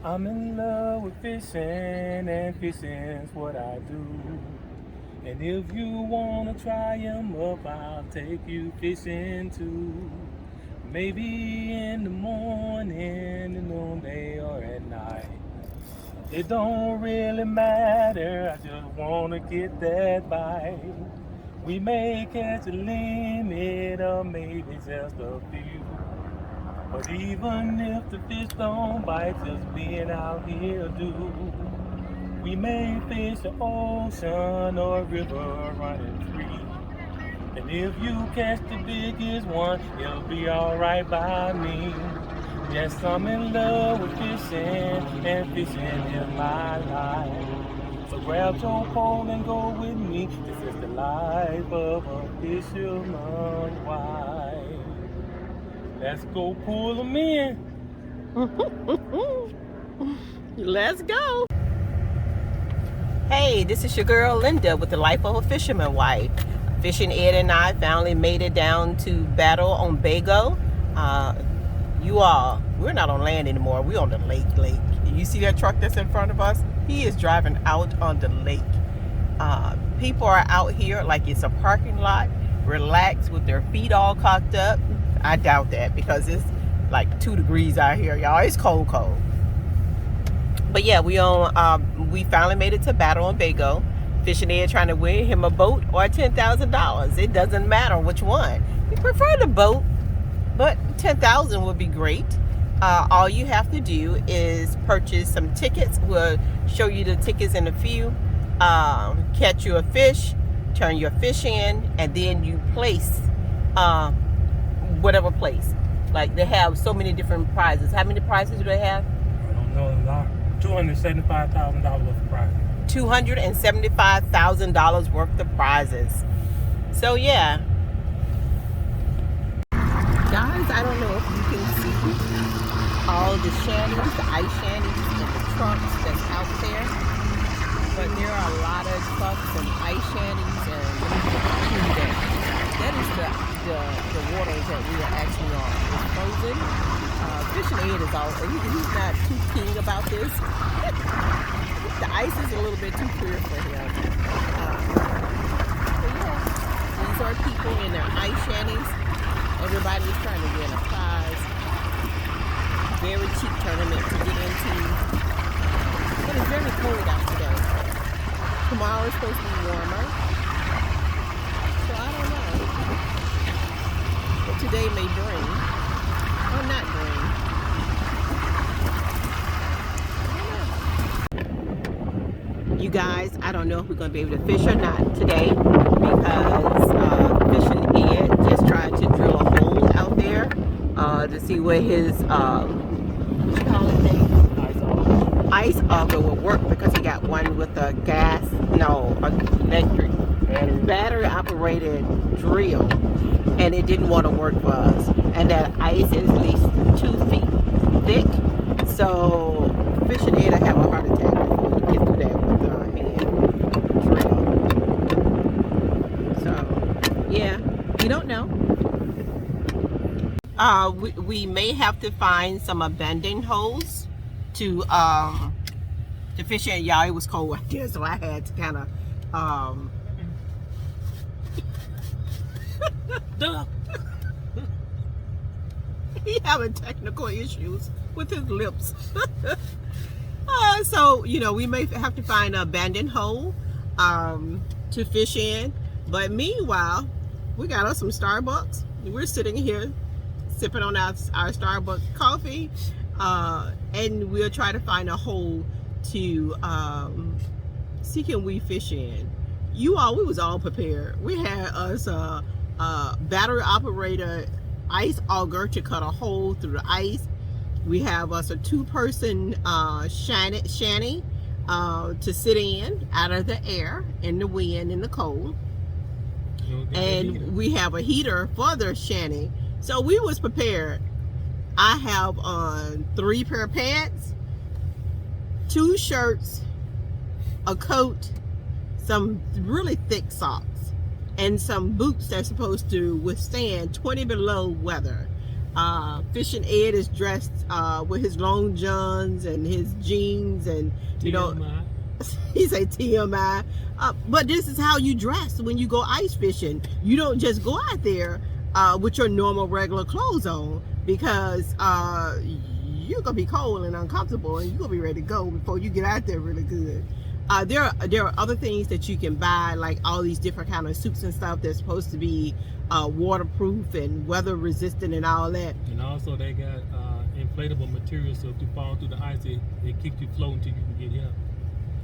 I'm in love with fishing, and fishing's what I do. And if you wanna try 'em up, I'll take you fishing too. Maybe in the morning, the noonday, or at night. It don't really matter, I just wanna get that bite. We may catch a limit, or maybe just a few. But even if the fish don't bite, just being out here do. We may fish the ocean or a river running free. And if you catch the biggest one, it'll be alright by me. Yes, I'm in love with fishing, and fishing is my life. So grab your pole and go with me. This is the life of a fisherman's wife. Let's go pull them in. Let's go. Hey, this is your girl Linda with the Life of a Fisherman Wife. Fishing Ed and I finally made it down to Battle on Bago. We're not on land anymore. We're on the lake. You see that truck that's in front of us? He is driving out on the lake. People are out here like it's a parking lot, relaxed with their feet all cocked up. I doubt that because it's like 2 degrees out here, y'all. It's cold. But yeah, we finally made it to Battle on Bago. Fishing Ed trying to win him a boat or $10,000. It doesn't matter which one. We prefer the boat, but $10,000 would be great. All you have to do is purchase some tickets. We'll show you the tickets in a few. Catch you a fish, turn your fish in, and then you place whatever place. Like they have so many different prizes. How many prizes do they have? I don't know, a lot. $275,000 worth of prizes. $275,000 worth of prizes. So yeah. Guys, I don't know if you can see all the shanties, the ice shanties and the trucks that's out there. But there are a lot of trucks and ice shanties and that is the water that we are actually on. It's frozen. Fishing Ed is all, he's not too keen about this. The ice is a little bit too clear for him. But yeah, these are people in their ice shanties. Everybody is trying to win a prize. Very cheap tournament to get into. But it's very cold out today. Tomorrow is supposed to be warmer. So I don't know. But today may bring, or not bring. You guys, I don't know if we're going to be able to fish or not today because Fishing Ed just tried to drill a hole out there to see where his ice auger will work because he got one with a electric battery operated drill and it didn't want to work for us. And that ice is at least 2 feet thick. So Fishing Ed will have a heart attack before he can do that with a hand drill. So yeah, we don't know. We may have to find some abandoned holes to fish in. Y'all, it was cold out there, so I had to kind of he having technical issues with his lips. So we may have to find an abandoned hole to fish in. But meanwhile, we got us some Starbucks. We're sitting here sipping on our Starbucks coffee, and we'll try to find a hole to see can we fish in. We was all prepared. We had us a battery operator ice auger to cut a hole through the ice. We have us a 2-person shanty to sit in out of the air, in the wind, in the cold. And we have a heater for the shanty. So we was prepared. I have on 3 pair of pants, 2 shirts, a coat, some really thick socks, and some boots that's supposed to withstand 20 below weather. Fishing Ed is dressed with his long johns and his jeans, and you know, TMI. he say TMI. But this is how you dress when you go ice fishing. You don't just go out there with your normal regular clothes on, because you're gonna be cold and uncomfortable, and you're gonna be ready to go before you get out there really good. There are other things that you can buy, like all these different kind of suits and stuff that's supposed to be waterproof and weather resistant and all that. And also they got inflatable materials, so if you fall through the ice, it keeps you floating till you can get here.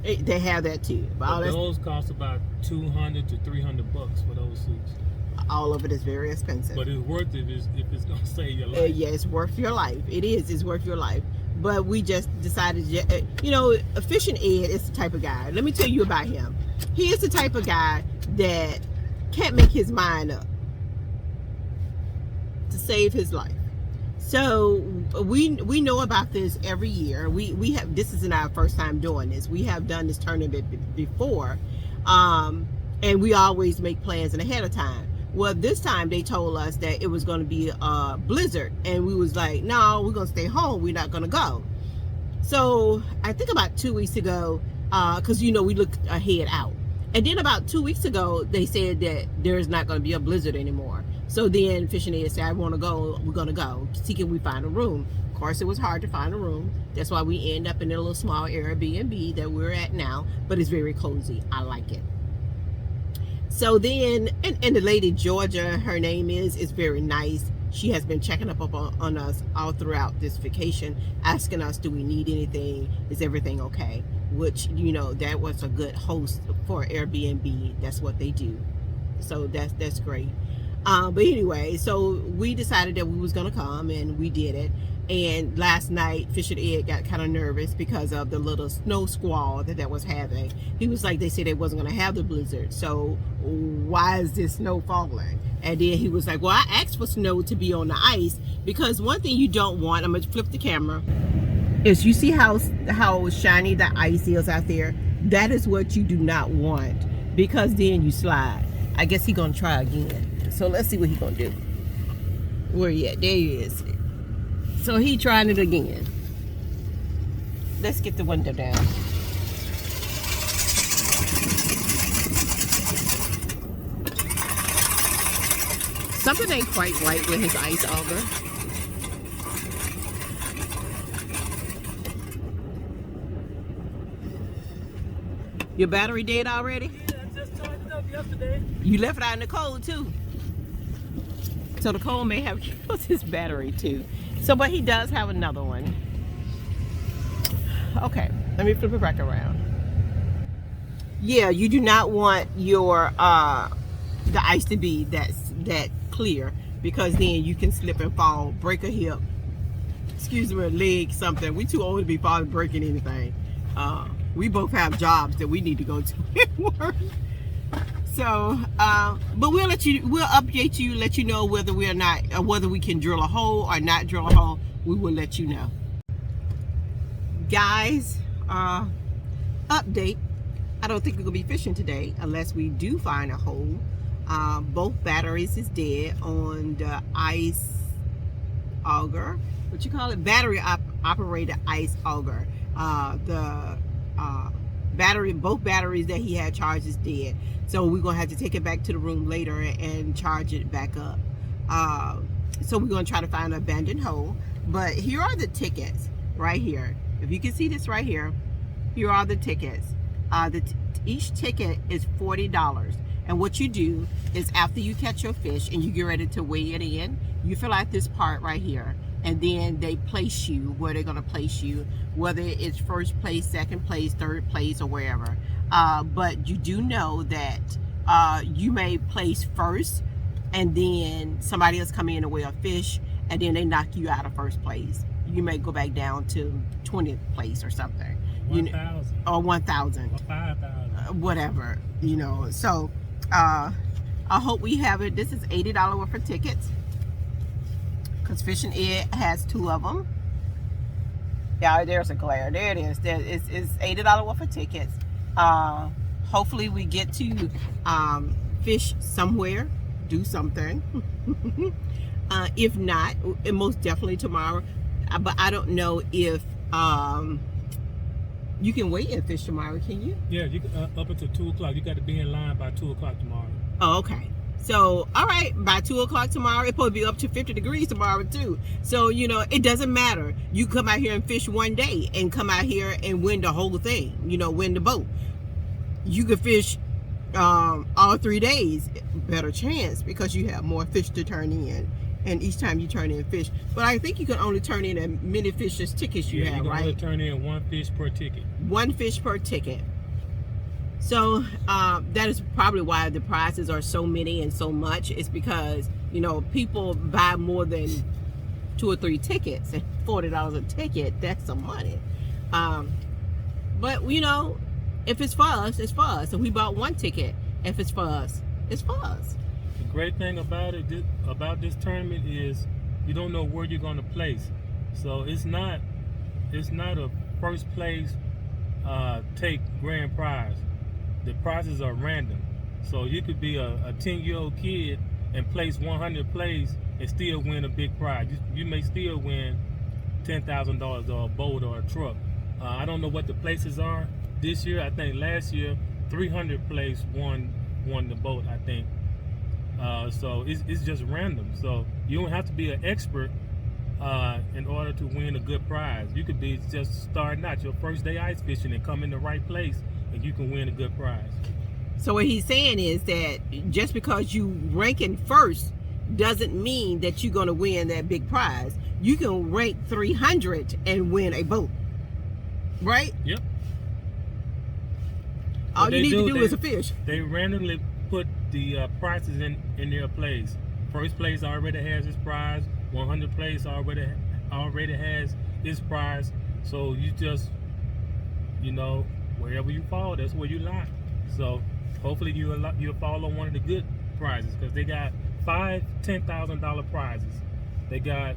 They have that too. But those cost about $200 to $300 for those suits. All of it is very expensive. But it's worth it if it's gonna save your life. Yeah, it's worth your life. It is. It's worth your life. But we just decided, you know, Fishing Ed is the type of guy. Let me tell you about him. He is the type of guy that can't make his mind up to save his life. So we know about this every year. We have, this isn't our first time doing this. We have done this tournament before, and we always make plans in ahead of time. Well, this time they told us that it was going to be a blizzard, and we was like, no, we're going to stay home. We're not going to go. So I think about 2 weeks ago, because you know we look ahead out, and then about 2 weeks ago they said that there's not going to be a blizzard anymore. So then Fishing Ed said, I want to go. We're going to go. See, can we find a room? Of course, it was hard to find a room. That's why we end up in a little small Airbnb that we're at now, but it's very cozy. I like it. So then, and the lady Georgia, her name is very nice. She has been checking up on us all throughout this vacation, asking us, do we need anything? Is everything okay? Which, you know, that was a good host for Airbnb. That's what they do. So that's great. But anyway, so we decided that we was going to come, and we did it. And last night, Fishing Ed got kind of nervous because of the little snow squall that was having. He was like, they said they wasn't going to have the blizzard, so why is this snow falling? And then he was like, well, I asked for snow to be on the ice, because one thing you don't want, I'm going to flip the camera, is you see how shiny the ice is out there? That is what you do not want, because then you slide. I guess he's going to try again. So let's see what he's going to do. Where he at? There he is. So he trying it again. Let's get the window down. Something ain't quite right with his ice auger. Your battery dead already? Yeah, I just charged it up yesterday. You left it out in the cold too. So the cold may have killed his battery too. So, but he does have another one. Okay, let me flip it back around. Yeah, you do not want your the ice to be that clear, because then you can slip and fall, break a hip, excuse me, a leg, something. We too old to be probably breaking anything. We both have jobs that we need to go to at work. So, but we'll update you, let you know whether we are not, or whether we can drill a hole or not drill a hole. We will let you know. Guys, update. I don't think we're gonna be fishing today unless we do find a hole. Both batteries is dead on the ice auger. What you call it? Battery operated ice auger. Both batteries that he had charged is dead. So we're gonna have to take it back to the room later and charge it back up. So we're gonna try to find an abandoned hole. But here are the tickets right here. If you can see this right here, here are the tickets. Each ticket is $40. And what you do is, after you catch your fish and you get ready to weigh it in, you fill out this part right here. And then they place you where they're going to place you, whether it's first place, second place, third place, or wherever. But you do know that you may place first, and then somebody else come in and weigh a fish, and then they knock you out of first place. You may go back down to 20th place or something. 1,000. Or 1,000. Or 5,000. Whatever, you know. So I hope we have it. This is $80 worth of tickets, because Fishing Ed has 2 of them. Yeah, there's a glare. There it is. It's $80 worth of tickets. Hopefully we get to fish somewhere, do something. If not, and most definitely tomorrow. But I don't know if you can wait and fish tomorrow, can you? Yeah, you can, up until 2 o'clock. You got to be in line by 2 o'clock tomorrow. Oh, okay. So, all right, by 2 o'clock tomorrow, it'll probably be up to 50 degrees tomorrow, too. So, you know, it doesn't matter. You come out here and fish one day and come out here and win the whole thing, you know, win the boat. You could fish all 3 days, better chance because you have more fish to turn in. And each time you turn in fish. But I think you can only turn in as many fish as tickets you have, you can right? only turn in 1 fish per ticket. 1 fish per ticket. So that is probably why the prizes are so many and so much. It's because, you know, people buy more than 2 or 3 tickets, and $40 a ticket, that's some money. But, you know, if it's for us, it's for us. And we bought 1 ticket. If it's for us, it's for us. The great thing about it, about this tournament, is you don't know where you're going to place. So it's not a first place take grand prize. The prizes are random. So you could be a 10-year-old kid and place 100 plays and still win a big prize. You may still win $10,000 or a boat or a truck. I don't know what the places are this year. I think last year 300 plays won the boat, I think. So it's just random. So you don't have to be an expert in order to win a good prize. You could be just starting out your first day ice fishing and come in the right place, and you can win a good prize. So what he's saying is that just because you ranking first doesn't mean that you're going to win that big prize. You can rank 300 and win a boat, right? Yep. All you need to do is a fish. They randomly put the prizes in their place. First place already has its prize. 100 place already has its prize. So you just, you know, wherever you fall, that's where you lie. So hopefully you'll fall on one of the good prizes, because they got 5 $10,000 prizes. They got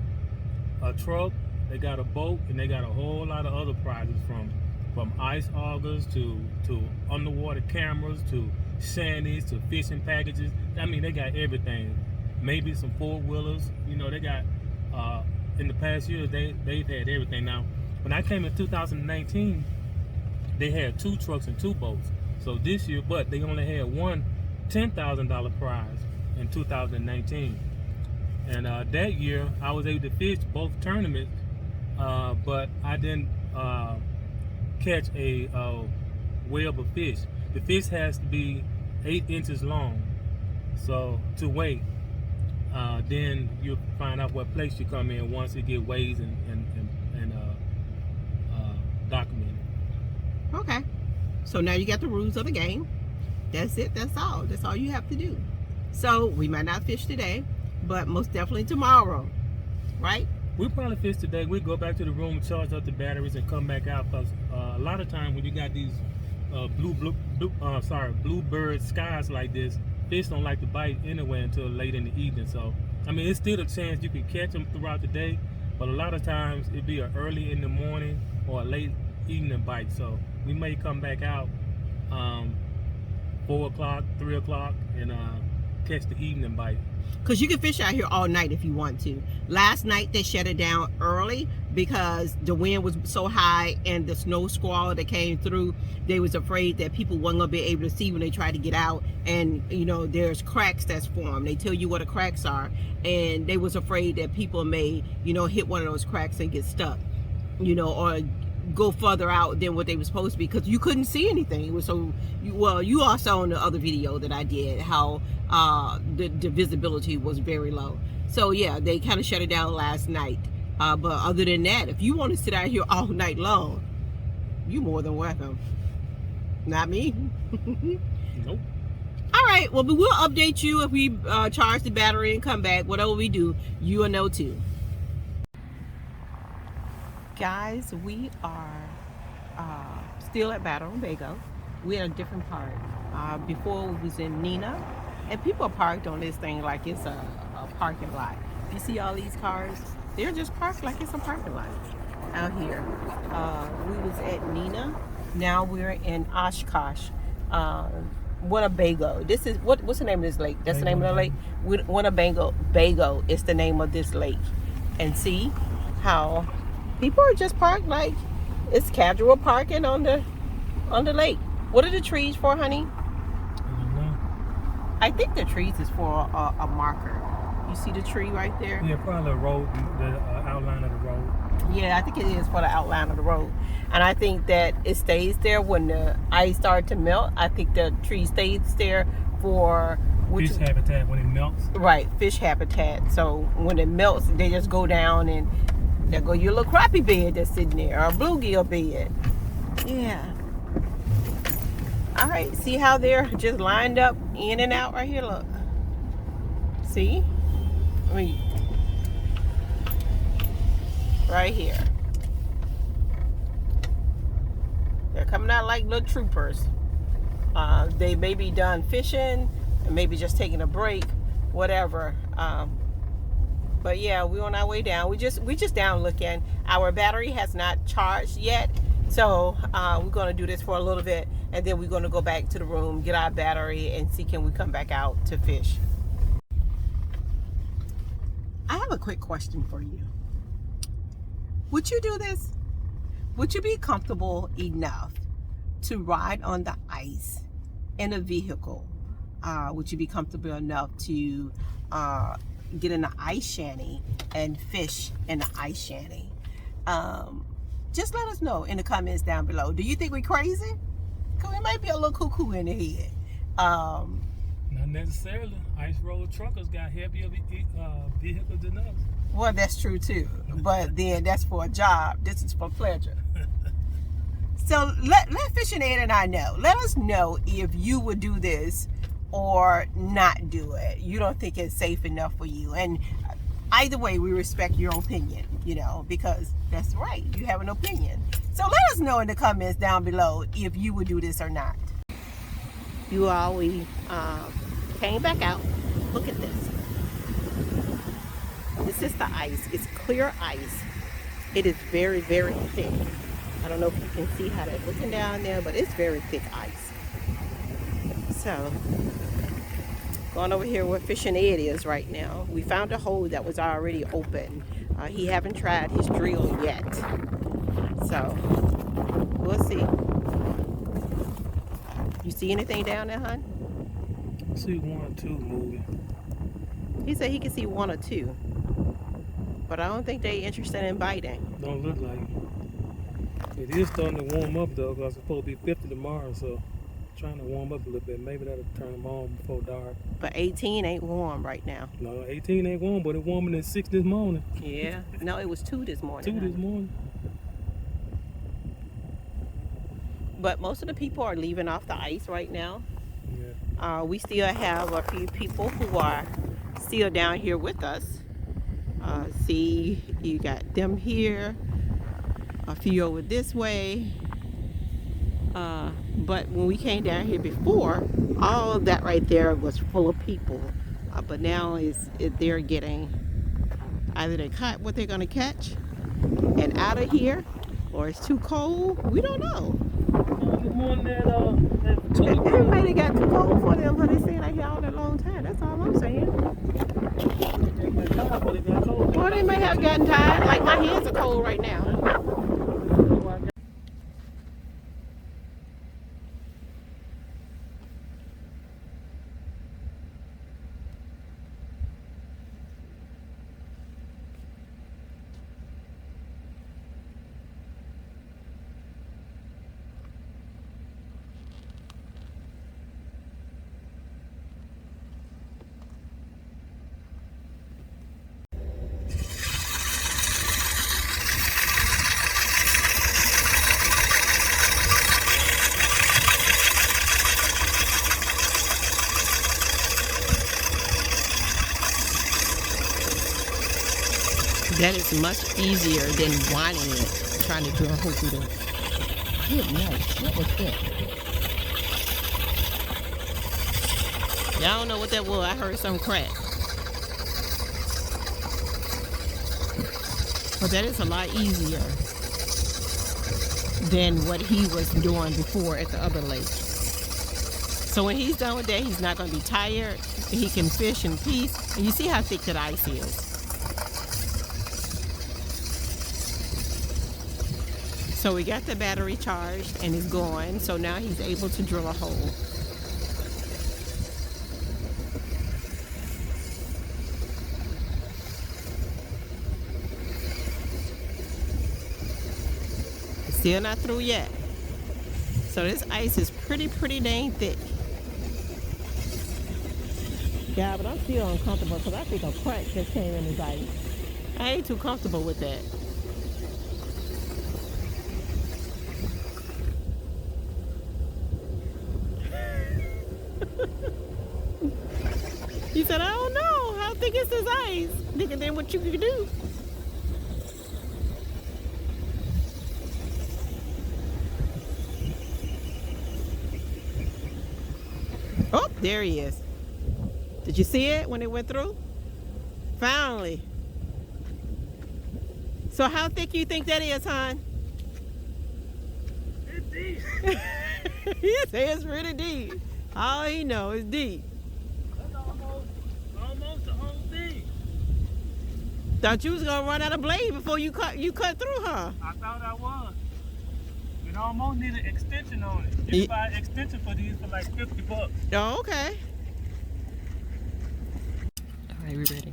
a truck, they got a boat, and they got a whole lot of other prizes from ice augers to underwater cameras to shanties to fishing packages. I mean, they got everything. Maybe some 4-wheelers. You know, they got in the past years they've had everything. Now, when I came in 2019, they had 2 trucks and 2 boats. So this year, but they only had one $10,000 prize in 2019. And that year, I was able to fish both tournaments, but I didn't catch a web of fish. The fish has to be 8 inches long, so to weigh. Then you'll find out what place you come in once it get weighed and documented. Okay. So now you got the rules of the game. That's it. That's all. That's all you have to do. So we might not fish today, but most definitely tomorrow, right? We'll probably fish today. We'll go back to the room, charge up the batteries, and come back out. Because a lot of times when you got these bluebird skies like this, fish don't like to bite anyway until late in the evening. So, I mean, it's still a chance you can catch them throughout the day, but a lot of times it'd be an early in the morning or a late evening bite. So we may come back out 4 o'clock, 3 o'clock, and catch the evening bite. Because you can fish out here all night if you want to. Last night they shut it down early because the wind was so high and the snow squall that came through. They was afraid that people weren't going to be able to see when they tried to get out. And, you know, there's cracks that's formed. They tell you what the cracks are. And they was afraid that people may, you know, hit one of those cracks and get stuck, you know, or go further out than what they were supposed to be, because you couldn't see anything. It was so, you all saw in the other video that I did how the visibility was very low. So yeah, they kind of shut it down last night. But other than that, if you want to sit out here all night long, you're more than welcome. Not me. Nope. All right, well, we will update you if we charge the battery and come back. Whatever we do, you will know too. Guys, we are still at Bago. We're in a different part. Before we was in Nina, and people are parked on this thing like it's a parking lot. You see all these cars? They're just parked like it's a parking lot out here. We was at Nina. Now we're in Oshkosh. Winnebago. This is what's the name of this lake? That's the name of the lake. Winnebago. Bago is the name of this lake. And see how people are just parked like it's casual parking on the lake. What are the trees for, honey? I don't know. I think the trees is for a marker. You see the tree right there? Yeah, probably the road, the outline of the road. Yeah, I think it is for the outline of the road. And I think that it stays there when the ice starts to melt. I think the tree stays there for Fish habitat when it melts. Right, fish habitat. So when it melts, they just go down and there go your little crappie bed that's sitting there, or a bluegill bed. Yeah. All right, see how they're just lined up in and out right here? Look. See? I mean, right here. They're coming out like little troopers. They may be done fishing and maybe just taking a break, whatever. But yeah, we're on our way down. We just down looking. Our battery has not charged yet, so we're gonna do this for a little bit, and then we're gonna go back to the room, get our battery, and see can we come back out to fish. I have a quick question for you. Would you do this? Would you be comfortable enough to ride on the ice in a vehicle? Would you be comfortable enough to get in the ice shanty and fish in the ice shanty? Just let us know in the comments down below. Do you think we're crazy? Because we might be a little cuckoo in the head. Not necessarily. Ice road truckers got heavier vehicles than us. Well, that's true too. But then that's for a job. This is for pleasure. So let Fishing Ed and I know. Let us know if you would do this or not do it. You don't think it's safe enough for you. And either way, we respect your opinion, you know, because that's right. You have an opinion. So let us know in the comments down below if you would do this or not. You all, we came back out. Look at this. This is the ice. It's clear ice. It is very, very thick. I don't know if you can see how that's looking down there, but it's very thick ice. So, going over here where Fishing Ed is right now. We found a hole that was already open. He haven't tried his drill yet. So, we'll see. You see anything down there, hon? I see one or two moving. He said he could see one or two. But I don't think they're interested in biting. Don't look like it. It is starting to warm up though, because it's supposed to be 50 tomorrow, so trying to warm up a little bit. Maybe that'll turn them on before dark. But 18 ain't warm right now. No, 18 ain't warm, but it's warmer than 6 this morning. Yeah. No, it was 2 this morning. 2 this morning. But most of the people are leaving off the ice right now. Yeah. We still have a few people who are still down here with us. See, you got them here, a few over this way. But when we came down here before, all of that right there was full of people. But now they're getting, either they caught what they're going to catch and out of here, or it's too cold. We don't know. Everybody got too cold for them, but they staying out here all that long time. That's all I'm saying. Well, they may have gotten tired. Like my hands are cold right now. That is much easier than winding it, trying to drill a hole through the... Good night. What was that? Yeah, I don't know what that was. I heard some crack. But that is a lot easier than what he was doing before at the other lake. So when he's done with that, he's not going to be tired. He can fish in peace. And you see how thick that ice is. So we got the battery charged and it's going. So now he's able to drill a hole. Still not through yet. So this ice is pretty dang thick. Yeah, but I'm still uncomfortable because I think a crack just came in his ice. I ain't too comfortable with that. He said, I don't know how thick is this ice. Thicker than what you can do. Oh, there he is. Did you see it when it went through? Finally. So how thick you think that is, hon? It's deep. He says it's pretty deep. All he knows is deep. That's almost the whole thing. Thought you was gonna run out of blade before you cut through, huh? I thought I was. It almost needed an extension on it. You can buy an extension for these for like $50. Oh, okay. All right, we ready.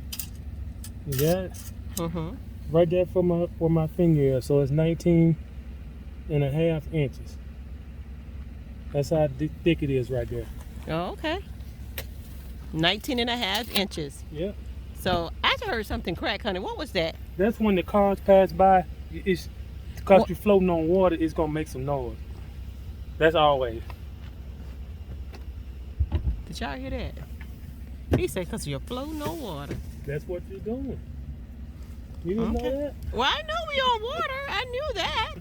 Yeah. Mm-hmm. Right there for where my finger is. So it's 19 and a half inches. That's how thick it is right there. Oh, okay. 19 and a half inches. Yeah. So I just heard something crack, honey. What was that? That's when the cars pass by. It's because you're floating on water. It's gonna make some noise. That's always. Did y'all hear that? He said because you're floating on water. That's what you're doing. You didn't know that? Well, I know we on water. I knew that.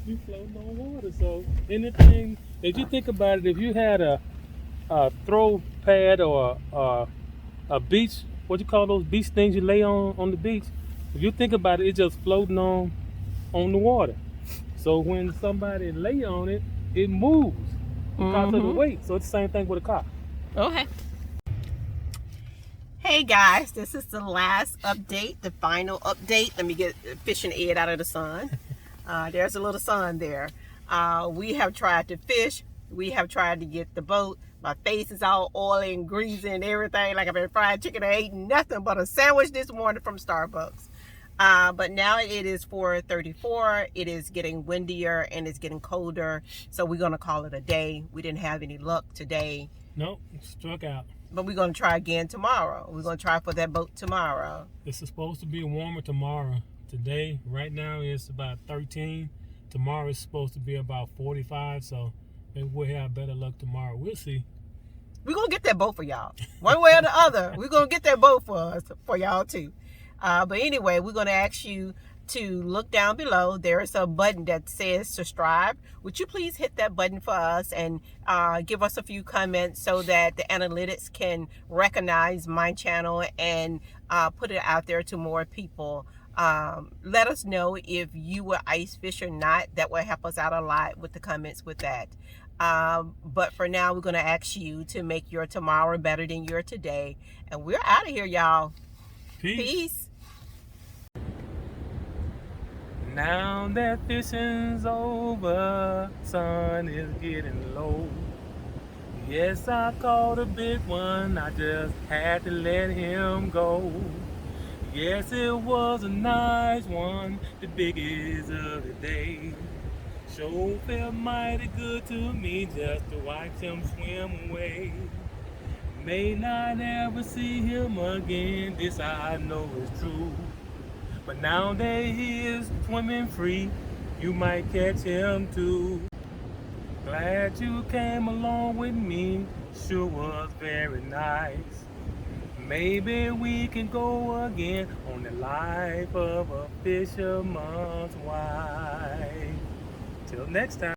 You floating on water. So anything, if you think about it, if you had a throw pad or a beach, what you call those beach things you lay on the beach? If you think about it, it's just floating on the water. So when somebody lay on it, it moves because of the weight. So it's the same thing with a car. Okay. Hey guys, this is the last update, the final update. Let me get fishing Ed out of the sun. There's a little sun there. We have tried to fish. We have tried to get the boat. My face is all oily and greasy and everything. Like I've been fried chicken. I ate nothing but a sandwich this morning from Starbucks. But now it is 4:34. It is getting windier and it's getting colder. So we're going to call it a day. We didn't have any luck today. Nope, struck out. But we're going to try again tomorrow. We're going to try for that boat tomorrow. It's supposed to be warmer tomorrow. Today, right now, it's about 13. Tomorrow is supposed to be about 45. So maybe we'll have better luck tomorrow. We'll see. We're going to get that boat for y'all. One way or the other. We're going to get that boat for us, for y'all too. But anyway, we're going to ask you to look down below. There is a button that says subscribe. Would you please hit that button for us and give us a few comments so that the analytics can recognize my channel and put it out there to more people. Let us know if you will ice fish or not. That will help us out a lot with the comments with that. But for now, we're going to ask you to make your tomorrow better than your today. And we're out of here, y'all. Peace. Now that fishing's over, sun is getting low. Yes, I caught a big one, I just had to let him go. Yes, it was a nice one, the biggest of the day. Sure felt mighty good to me just to watch him swim away. May not ever see him again, this I know is true. But now that he is swimming free, you might catch him too. Glad you came along with me, sure was very nice. Maybe we can go again on the life of a fisherman's wife. Till next time.